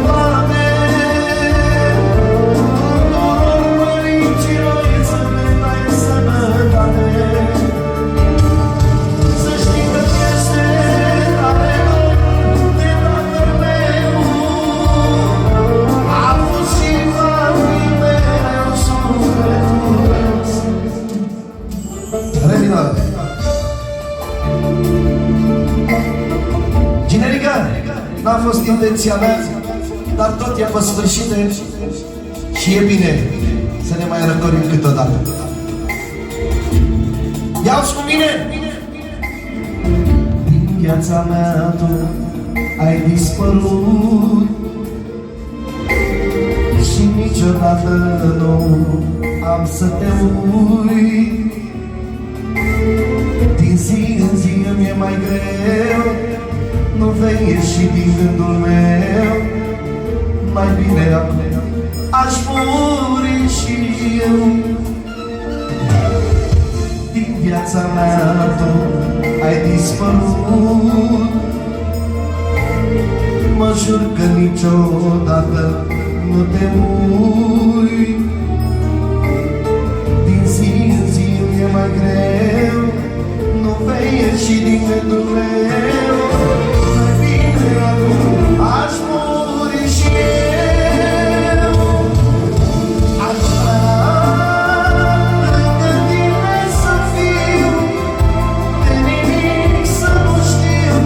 Doamne, tuturor părinților să ne dai sănătate. Să știi că este tare de tatăl meu, a fost și va fi mereu sufletul meu. Revină! Generica, n-a fost intenția mea, dar tot e pe sfârșit și e bine să ne mai răcorim câteodată. Ia-ți cu mine! Din viața mea tu ai dispărut și niciodată nu am să te uit. Din zi în zi îmi e mai greu, nu vei ieși din gândul meu. Mai bine acum aș muri și eu. Din viața mea tu ai dispărut, mă jur că niciodată nu te uit. Din zi în zi îmi e mai greu, nu vei ieși din gândul meu. Mai bine acum aș muri și eu. Aș vrea lângă tine să fiu, de nimic să nu știu,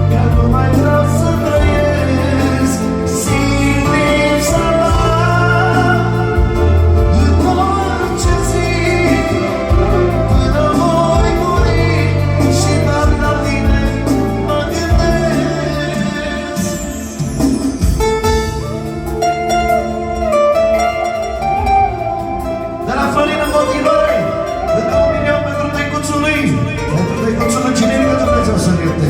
că nu mai vreau să trăiesc simt lipsa ta. În orice zi, până voi muri, și doar la tine mă gândesc. De la Florin în continuare, încă 1 milion pentru tăicuțul lui, pentru tăicuțul lui Generica, Dumnezeu să-l ierte.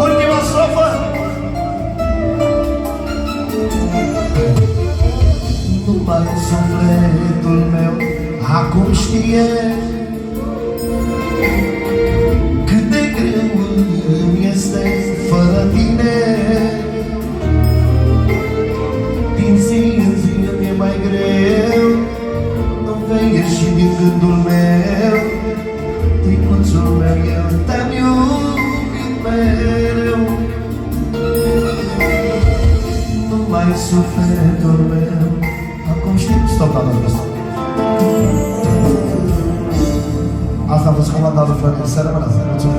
Ultima strofă. Numai sufletul meu acum știe cât de greu îmi este fără tine. Din zi în zi îmi e mai greu, nu vei ieși din gândul meu. Ticuțul meu, eu te-am iubit mereu. Numai sufletul meu acum știu. Stop la lor ăsta. Asta a fost comanda lui Florin. Să rămână. Mulțumesc.